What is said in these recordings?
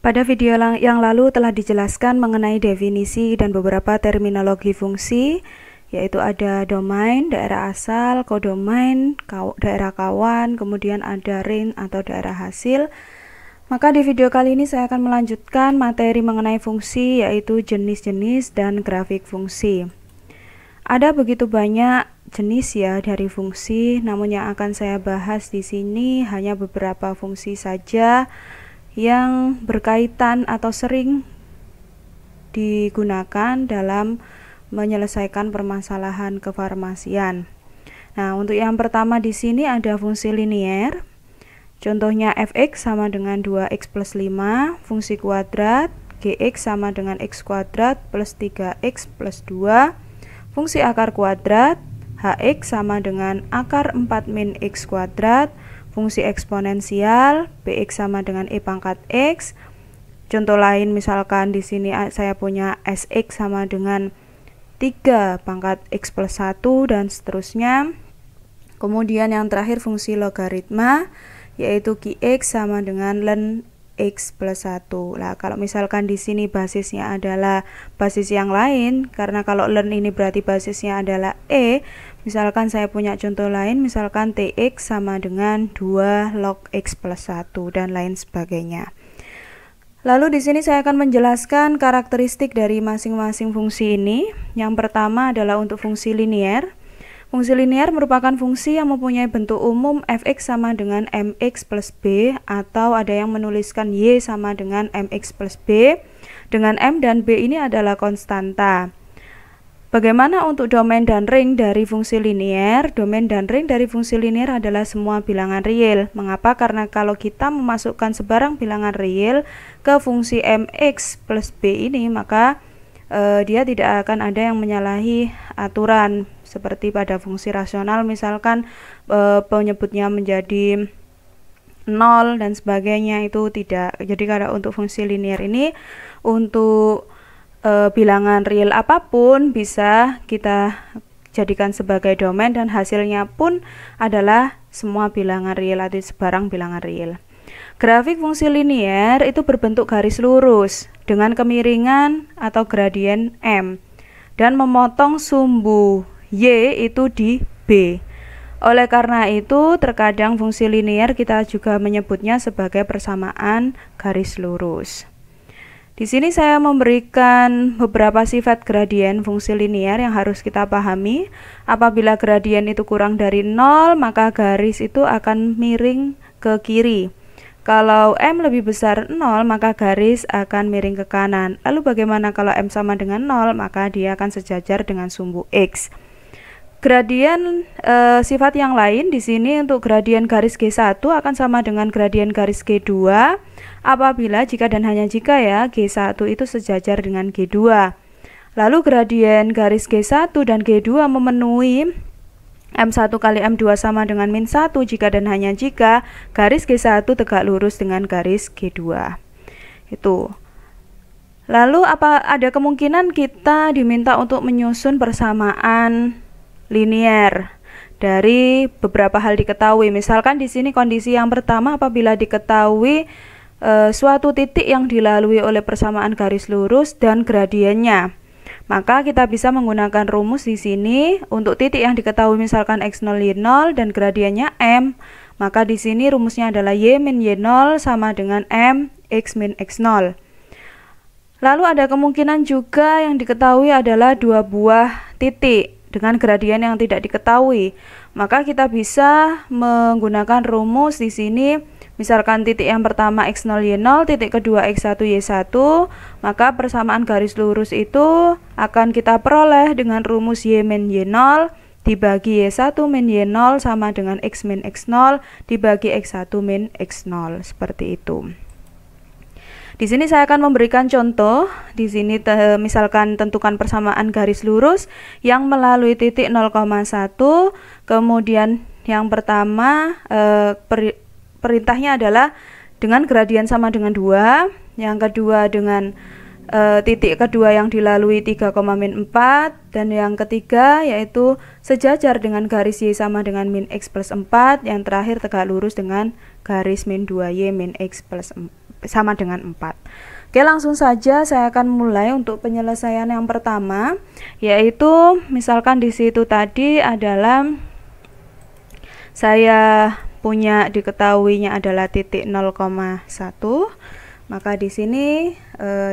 Pada video yang lalu telah dijelaskan mengenai definisi dan beberapa terminologi fungsi, yaitu ada domain, daerah asal, kodomain, daerah kawan, kemudian ada range atau daerah hasil. Maka di video kali ini saya akan melanjutkan materi mengenai fungsi, yaitu jenis-jenis dan grafik fungsi. Ada begitu banyak jenis ya dari fungsi, namun yang akan saya bahas di sini hanya beberapa fungsi saja yang berkaitan atau sering digunakan dalam menyelesaikan permasalahan kefarmasian. Nah, untuk yang pertama di sini ada fungsi linier. Contohnya fx sama dengan 2x plus 5, fungsi kuadrat, gx sama dengan x kuadrat plus 3x plus 2, fungsi akar kuadrat, hx sama dengan akar 4 min x kuadrat, fungsi eksponensial, bx sama dengan e pangkat x. Contoh lain misalkan di sini saya punya sx sama dengan 3 pangkat x plus 1 dan seterusnya. Kemudian yang terakhir fungsi logaritma, yaitu qx sama dengan ln x plus 1. Nah, kalau misalkan di sini basisnya adalah basis yang lain, karena kalau ln ini berarti basisnya adalah e, misalkan saya punya contoh lain, misalkan tx sama dengan 2 log x plus 1 dan lain sebagainya. Lalu di sini saya akan menjelaskan karakteristik dari masing-masing fungsi ini. Yang pertama adalah untuk fungsi linier. Fungsi linier merupakan fungsi yang mempunyai bentuk umum fx sama dengan mx plus b, atau ada yang menuliskan y sama dengan mx plus b, dengan m dan b ini adalah konstanta. Bagaimana untuk domain dan range dari fungsi linier? Domain dan range dari fungsi linier adalah semua bilangan real. Mengapa? Karena kalau kita memasukkan sebarang bilangan real ke fungsi mx plus b ini, maka dia tidak akan ada yang menyalahi aturan. Seperti pada fungsi rasional misalkan penyebutnya menjadi 0 dan sebagainya, itu tidak. Jadi kalau untuk fungsi linier ini untuk bilangan real apapun bisa kita jadikan sebagai domain dan hasilnya pun adalah semua bilangan real atau sebarang bilangan real. Grafik fungsi linier itu berbentuk garis lurus dengan kemiringan atau gradien m dan memotong sumbu y itu di b. Oleh karena itu, terkadang fungsi linier kita juga menyebutnya sebagai persamaan garis lurus. Di sini saya memberikan beberapa sifat gradien fungsi linier yang harus kita pahami. Apabila gradien itu kurang dari 0, maka garis itu akan miring ke kiri. Kalau m lebih besar 0, maka garis akan miring ke kanan. Lalu bagaimana kalau m sama dengan 0, maka dia akan sejajar dengan sumbu x. Gradien sifat yang lain di sini untuk gradien garis G1 akan sama dengan gradien garis G2 apabila jika dan hanya jika ya G1 itu sejajar dengan G2. Lalu gradien garis G1 dan G2 memenuhi M1 kali M2 sama dengan min 1 jika dan hanya jika garis G1 tegak lurus dengan garis G2. Itu. Lalu ada kemungkinan kita diminta untuk menyusun persamaan linier dari beberapa hal diketahui. Misalkan di sini kondisi yang pertama, apabila diketahui suatu titik yang dilalui oleh persamaan garis lurus dan gradiennya, maka kita bisa menggunakan rumus di sini untuk titik yang diketahui misalkan x0 y0 dan gradiennya m, maka di sini rumusnya adalah y min y0 sama dengan m x min x0. Lalu ada kemungkinan juga yang diketahui adalah dua buah titik dengan gradien yang tidak diketahui, maka kita bisa menggunakan rumus di sini. Misalkan titik yang pertama x0 y0, titik kedua x1 y1, maka persamaan garis lurus itu akan kita peroleh dengan rumus y min y0 dibagi y1 min y0 sama dengan x min x0 dibagi x1 min x0, seperti itu. Di sini saya akan memberikan contoh. Di sini misalkan tentukan persamaan garis lurus yang melalui titik 0,1. Kemudian yang pertama perintahnya adalah dengan gradien sama dengan 2. Yang kedua dengan titik kedua yang dilalui 3, min 4, dan yang ketiga yaitu sejajar dengan garis y sama dengan min x plus 4, yang terakhir tegak lurus dengan garis min 2y min x plus 4. sama dengan 4. Oke, langsung saja saya akan mulai untuk penyelesaian yang pertama, yaitu misalkan di situ tadi adalah saya punya diketahuinya adalah titik 0,1, maka di sini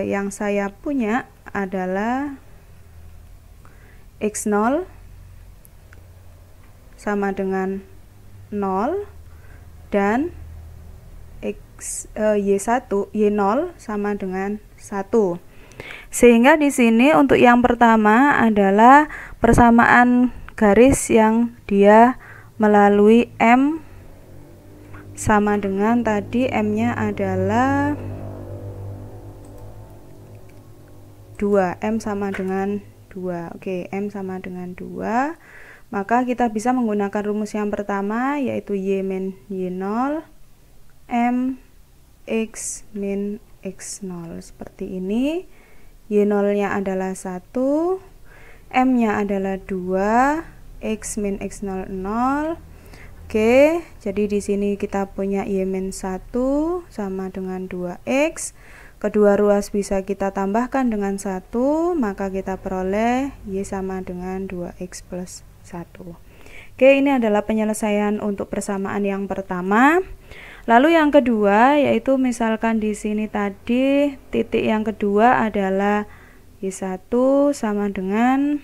yang saya punya adalah x0 sama dengan 0 dan y0 sama dengan 1. Sehingga di sini untuk yang pertama adalah persamaan garis yang dia melalui M sama dengan tadi M-nya adalah 2, M sama dengan 2. Oke, M sama dengan 2. Maka kita bisa menggunakan rumus yang pertama, yaitu Y min Y0 M X min X0 seperti ini. Y0 nya adalah 1, M nya adalah 2, X min X0 0. Oke, jadi di sini kita punya Y min 1 sama dengan 2X. Kedua ruas bisa kita tambahkan dengan 1, maka kita peroleh Y sama dengan 2X plus 1. Oke, ini adalah penyelesaian untuk persamaan yang pertama. Lalu yang kedua, yaitu misalkan di sini tadi titik yang kedua adalah Y1 sama dengan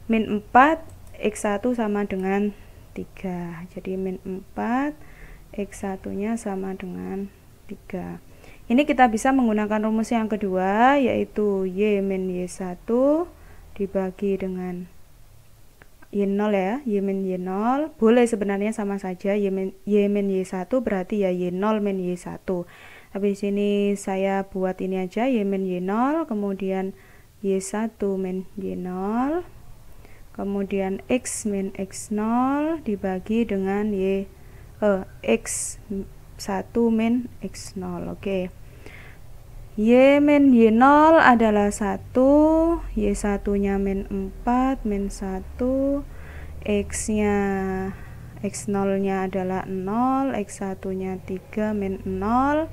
min 4, X1 sama dengan 3. Jadi min 4, X1 nya sama dengan 3. Ini kita bisa menggunakan rumus yang kedua, yaitu Y min Y1 dibagi dengan Y0 ya, Y min Y0. Boleh sebenarnya sama saja, Y min Y1 berarti ya Y0 min Y1. Tapi di sini saya buat ini aja, Y min Y0, kemudian Y1 min Y0, kemudian X min X0 dibagi dengan X1 min X0. Oke. Y min Y0 adalah 1, Y1 nya min 4, min 1, X nya X0 nya adalah 0, X1 nya 3, min 0.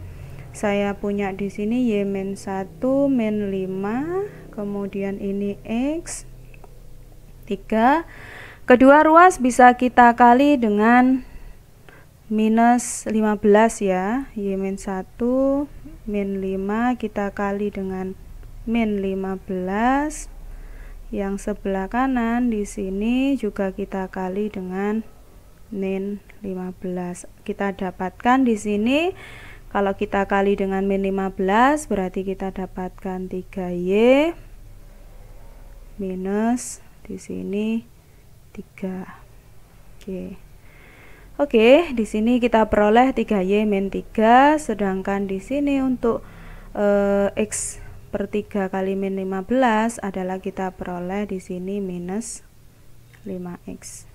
Saya punya di sini Y min 1, min 5, kemudian ini X 3. Kedua ruas bisa kita kali dengan minus 15 ya, Y min 1 min 5 kita kali dengan min 15. Yang sebelah kanan di sini juga kita kali dengan min 15. Kita dapatkan di sini kalau kita kali dengan min 15 berarti kita dapatkan 3Y minus di sini 3. Oke, di sini kita peroleh 3Y min 3, sedangkan di sini untuk X per 3 kali min 15 adalah kita peroleh di sini minus 5X.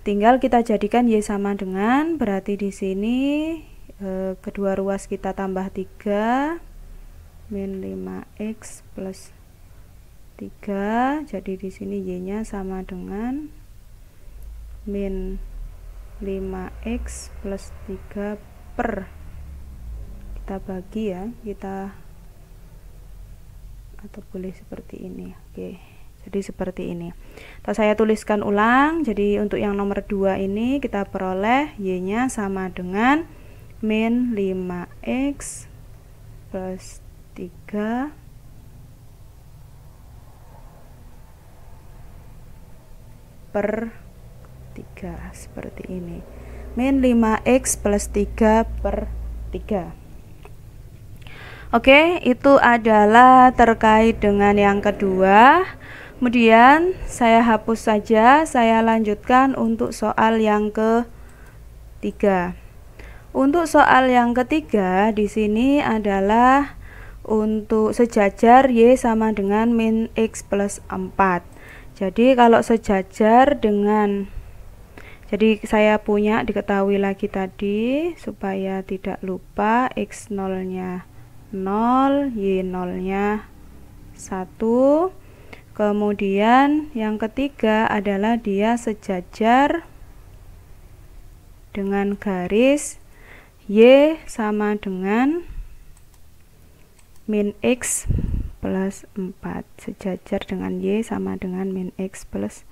Tinggal kita jadikan Y sama dengan, berarti di sini kedua ruas kita tambah 3, min 5X plus 3, jadi di sini Y-nya sama dengan min 5X plus 3 per, kita bagi ya, atau boleh seperti ini. Oke, jadi seperti ini. Atau saya tuliskan ulang, jadi untuk yang nomor 2 ini kita peroleh Y nya sama dengan min 5X plus 3 per 3, seperti ini, min 5X plus 3 per 3. Oke, itu adalah terkait dengan yang kedua. Kemudian saya hapus saja, saya lanjutkan untuk soal yang ketiga. Untuk soal yang ketiga di sini adalah untuk sejajar Y sama dengan min X plus 4. Jadi kalau sejajar dengan, jadi saya punya diketahui lagi tadi supaya tidak lupa, X0 nya 0, Y0 nya 1. Kemudian yang ketiga adalah dia sejajar dengan garis Y sama dengan min X plus 4, sejajar dengan Y sama dengan min X plus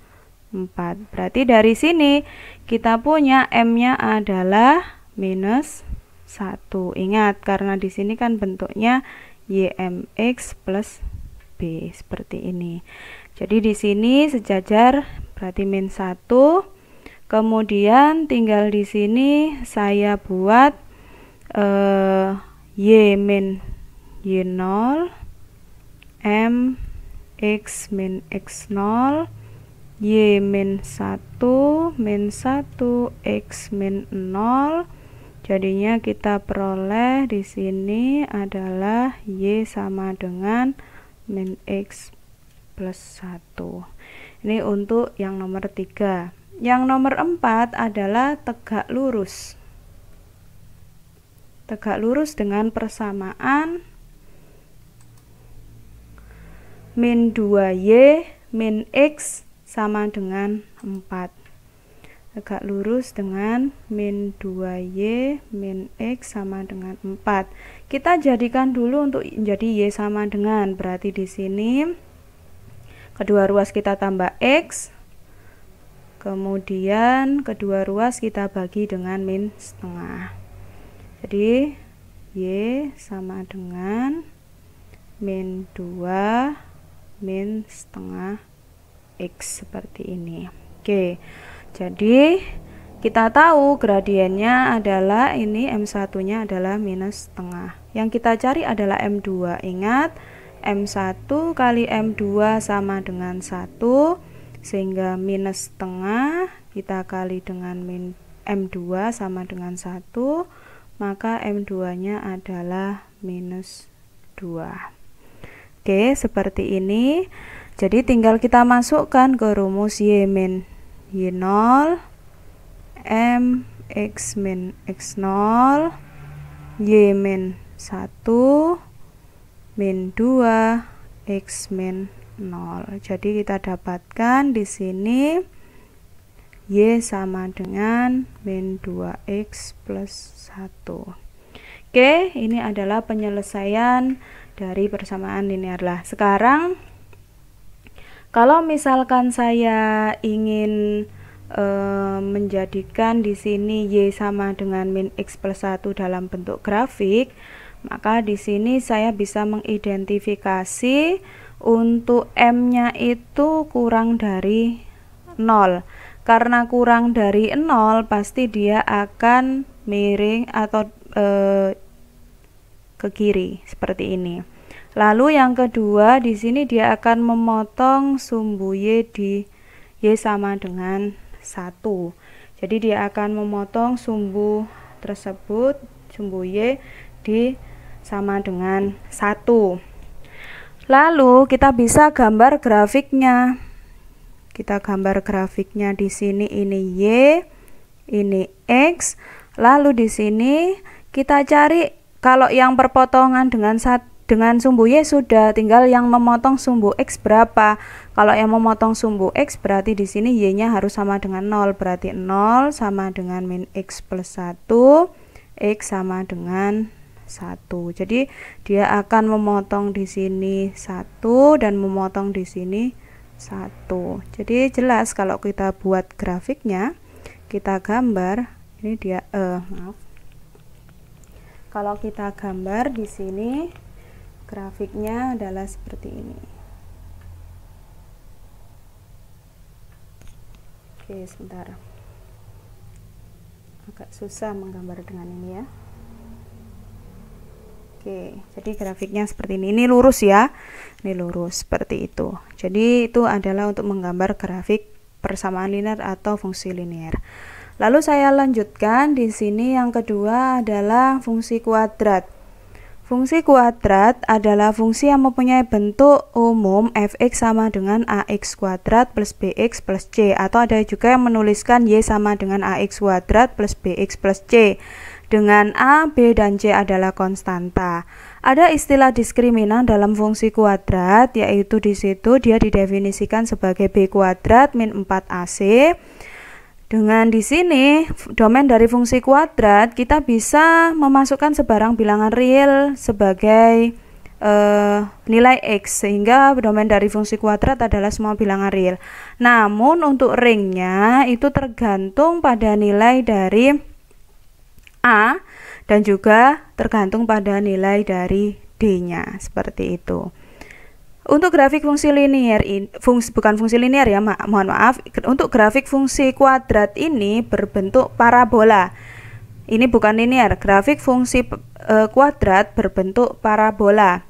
4. Berarti dari sini kita punya M-nya adalah minus 1. Ingat, karena di sini kan bentuknya YMX plus B seperti ini. Jadi di sini sejajar berarti min 1. Kemudian tinggal di sini saya buat Y min Y0, M X min X0, Y min 1, min 1, X min 0. Jadinya kita peroleh di sini adalah Y sama dengan min X plus 1. Ini untuk yang nomor 3. Yang nomor 4 adalah tegak lurus. Tegak lurus dengan persamaan min 2Y min X sama dengan 4. Tegak lurus dengan min 2Y min X sama dengan 4. Kita jadikan dulu untuk menjadi Y sama dengan, berarti di sini kedua ruas kita tambah X, kemudian kedua ruas kita bagi dengan min setengah. Jadi Y sama dengan min 2 min setengah X seperti ini. Oke, jadi kita tahu gradiennya adalah ini M1 nya adalah minus setengah. Yang kita cari adalah M2. Ingat, M1 kali M2 sama dengan 1, sehingga minus setengah kita kali dengan min M2 sama dengan 1, maka M2 nya adalah minus 2. Oke, seperti ini. Jadi tinggal kita masukkan ke rumus Y min Y0, M X min X0, Y min 1, min 2, X min 0. Jadi kita dapatkan di sini Y sama dengan min 2X plus 1. Oke, ini adalah penyelesaian dari persamaan linear. Sekarang kalau misalkan saya ingin menjadikan di sini Y sama dengan min X plus 1 dalam bentuk grafik, maka di sini saya bisa mengidentifikasi untuk M-nya itu kurang dari 0. Karena kurang dari 0, pasti dia akan miring atau ke kiri seperti ini. Lalu yang kedua, di sini dia akan memotong sumbu Y di Y sama dengan 1. Jadi dia akan memotong sumbu tersebut, sumbu Y di sama dengan 1. Lalu kita bisa gambar grafiknya. Kita gambar grafiknya di sini, ini Y, ini X. Lalu di sini kita cari, kalau yang perpotongan dengan sumbu Y sudah, tinggal yang memotong sumbu X berapa. Kalau yang memotong sumbu X berarti di sini Y-nya harus sama dengan 0, berarti 0 sama dengan min X plus 1, X sama dengan 1. Jadi dia akan memotong di sini 1 dan memotong di sini 1. Jadi jelas kalau kita buat grafiknya, kita gambar, ini dia kalau kita gambar di sini grafiknya adalah seperti ini. Oke, sebentar. Agak susah menggambar dengan ini ya. Oke, jadi grafiknya seperti ini. Ini lurus ya. Ini lurus seperti itu. Jadi itu adalah untuk menggambar grafik persamaan linear atau fungsi linear. Lalu saya lanjutkan di sini, yang kedua adalah fungsi kuadrat. Fungsi kuadrat adalah fungsi yang mempunyai bentuk umum f(x) sama dengan ax kuadrat plus bx plus c, atau ada juga yang menuliskan y sama dengan ax kuadrat plus bx plus c, dengan a, b, dan c adalah konstanta. Ada istilah diskriminan dalam fungsi kuadrat, yaitu di situ dia didefinisikan sebagai b kuadrat min 4ac Dengan di sini domain dari fungsi kuadrat kita bisa memasukkan sebarang bilangan real sebagai nilai X, sehingga domain dari fungsi kuadrat adalah semua bilangan real. Namun untuk ringnya itu tergantung pada nilai dari A dan juga tergantung pada nilai dari D-nya, seperti itu. Untuk grafik fungsi linear bukan fungsi linear ya, mohon maaf. Untuk grafik fungsi kuadrat ini berbentuk parabola. Ini bukan linear, grafik fungsi kuadrat berbentuk parabola.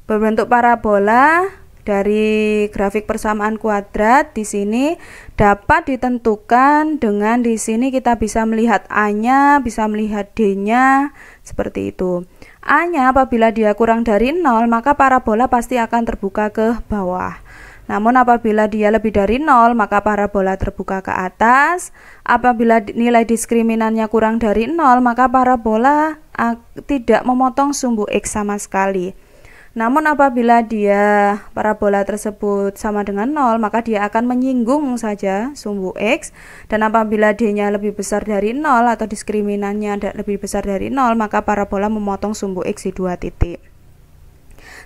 Berbentuk parabola dari grafik persamaan kuadrat di sini dapat ditentukan dengan di sini kita bisa melihat A-nya, bisa melihat D-nya, seperti itu. A-nya apabila dia kurang dari 0, maka parabola pasti akan terbuka ke bawah. Namun apabila dia lebih dari 0, maka parabola terbuka ke atas. Apabila nilai diskriminannya kurang dari 0, maka parabola tidak memotong sumbu X sama sekali. Namun apabila dia parabola tersebut sama dengan 0, maka dia akan menyinggung saja sumbu X. Dan apabila D-nya lebih besar dari 0 atau diskriminannya lebih besar dari 0, maka parabola memotong sumbu X di 2 titik.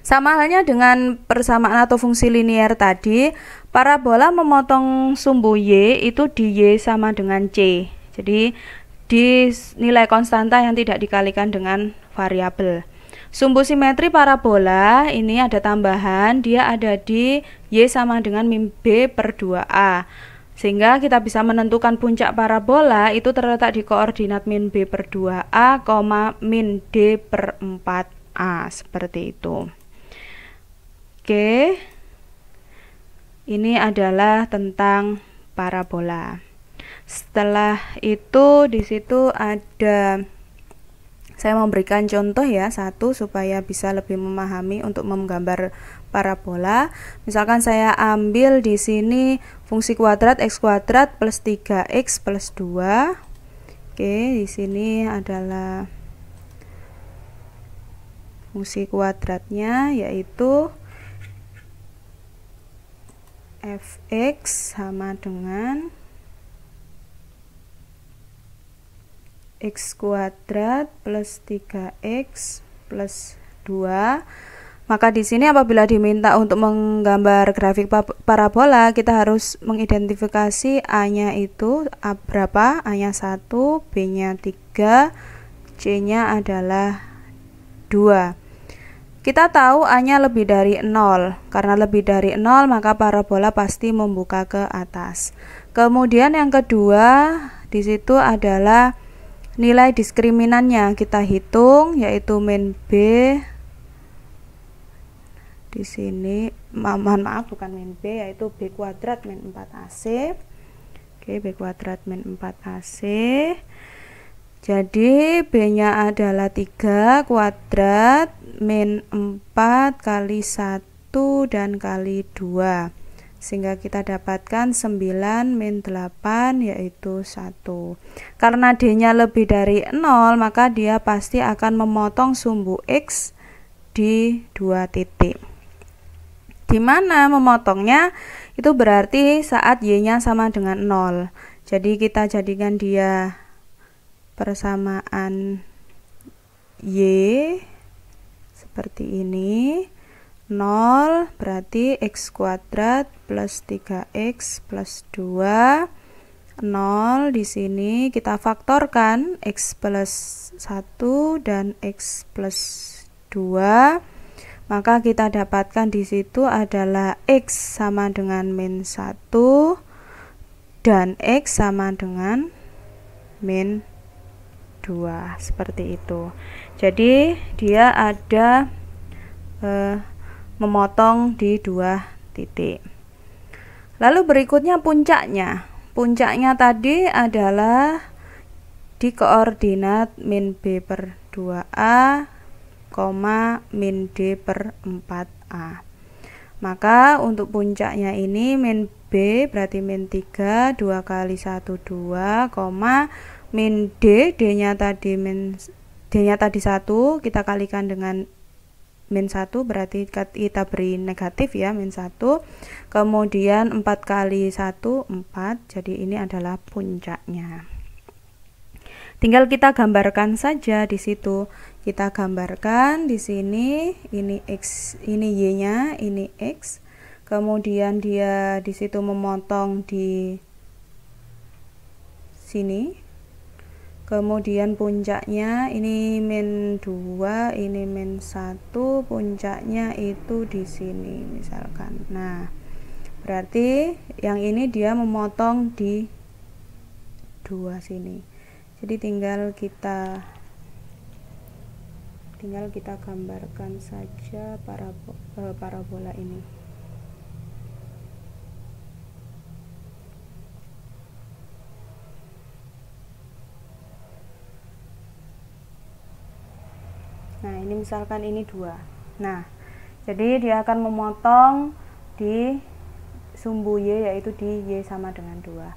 Sama halnya dengan persamaan atau fungsi linear tadi, parabola memotong sumbu Y itu di Y sama dengan C. Jadi di nilai konstanta yang tidak dikalikan dengan variabel. Sumbu simetri parabola ini ada tambahan, dia ada di Y sama dengan min B per 2A. Sehingga kita bisa menentukan puncak parabola itu terletak di koordinat min B per 2A, min D per 4A, seperti itu. Oke, ini adalah tentang parabola. Setelah itu di situ ada, saya memberikan contoh ya satu supaya bisa lebih memahami untuk menggambar parabola. Misalkan saya ambil di sini fungsi kuadrat x kuadrat plus 3x plus 2. Oke, di sini adalah fungsi kuadratnya yaitu fx sama dengan x kuadrat plus 3x plus 2. Maka di sini apabila diminta untuk menggambar grafik parabola, kita harus mengidentifikasi A-nya itu berapa? A-nya 1, B-nya 3, C-nya adalah 2. Kita tahu A-nya lebih dari 0. Karena lebih dari 0, maka parabola pasti membuka ke atas. Kemudian yang kedua, di situ adalah nilai diskriminannya kita hitung, yaitu min B. Di sini mohon maaf, bukan min B, yaitu B kuadrat min 4AC. Oke, B kuadrat min 4AC. Jadi B-nya adalah 3 kuadrat min 4 kali 1 dan kali 2. Sehingga kita dapatkan 9 min 8 yaitu 1. Karena D-nya lebih dari 0, maka dia pasti akan memotong sumbu X di 2 titik. Di mana memotongnya? Itu berarti saat Y-nya sama dengan 0. Jadi kita jadikan dia persamaan Y seperti ini. 0 berarti x kuadrat plus 3x plus 2. 0 di sini kita faktorkan x plus 1 dan x plus 2. Maka kita dapatkan di situ adalah x sama dengan min 1 dan x sama dengan min 2, seperti itu. Jadi dia ada memotong di 2 titik. Lalu berikutnya puncaknya. Puncaknya tadi adalah di koordinat min B per 2A, min D per 4A. Maka untuk puncaknya ini min B berarti min 3, 2 kali 1, 2, min D, D-nya tadi 1, kita kalikan dengan min 1 berarti kita beri negatif ya, min 1. Kemudian 4 kali 1 4, jadi ini adalah puncaknya. Tinggal kita gambarkan saja di situ. Kita gambarkan di sini, ini x, ini y-nya, ini x. Kemudian dia di situ memotong di sini. Kemudian puncaknya ini min 2, ini min 1, puncaknya itu di sini misalkan. Nah, berarti yang ini dia memotong di 2 sini. Jadi tinggal kita gambarkan saja parabola ini. Nah, ini misalkan ini 2. Nah, jadi dia akan memotong di sumbu Y, yaitu di Y sama dengan 2.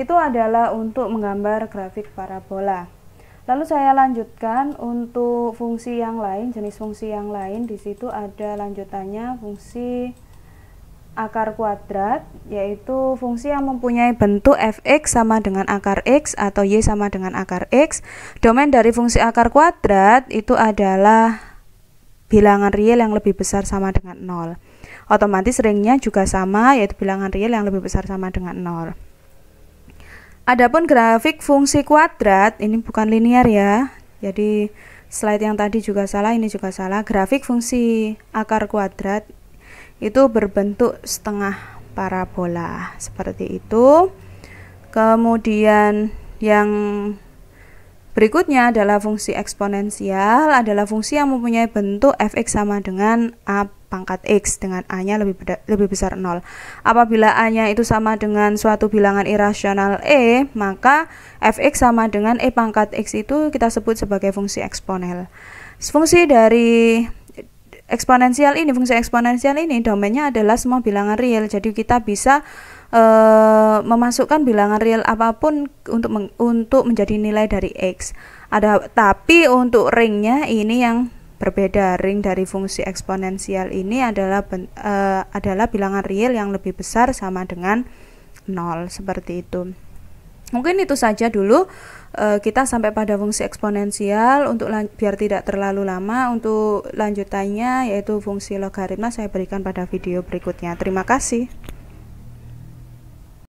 Itu adalah untuk menggambar grafik parabola. Lalu saya lanjutkan untuk fungsi yang lain, jenis fungsi yang lain. Di situ ada lanjutannya fungsi akar kuadrat, yaitu fungsi yang mempunyai bentuk fx sama dengan akar x atau y sama dengan akar x. Domain dari fungsi akar kuadrat itu adalah bilangan real yang lebih besar sama dengan 0. Otomatis ringnya juga sama, yaitu bilangan real yang lebih besar sama dengan 0. Adapun grafik fungsi kuadrat, ini bukan linear ya, jadi slide yang tadi juga salah, ini juga salah. Grafik fungsi akar kuadrat itu berbentuk setengah parabola seperti itu. Kemudian yang berikutnya adalah fungsi eksponensial, adalah fungsi yang mempunyai bentuk fx sama dengan a pangkat x, dengan a-nya lebih besar 0. Apabila a-nya itu sama dengan suatu bilangan irasional e, maka fx sama dengan e pangkat x itu kita sebut sebagai fungsi eksponel. Fungsi dari eksponensial ini, fungsi eksponensial ini domainnya adalah semua bilangan real. Jadi kita bisa memasukkan bilangan real apapun untuk menjadi nilai dari x. Tapi untuk ringnya ini yang berbeda. Ring dari fungsi eksponensial ini adalah bilangan real yang lebih besar sama dengan 0, seperti itu. Mungkin itu saja dulu, kita sampai pada fungsi eksponensial. Untuk biar tidak terlalu lama, untuk lanjutannya yaitu fungsi logaritma saya berikan pada video berikutnya. Terima kasih.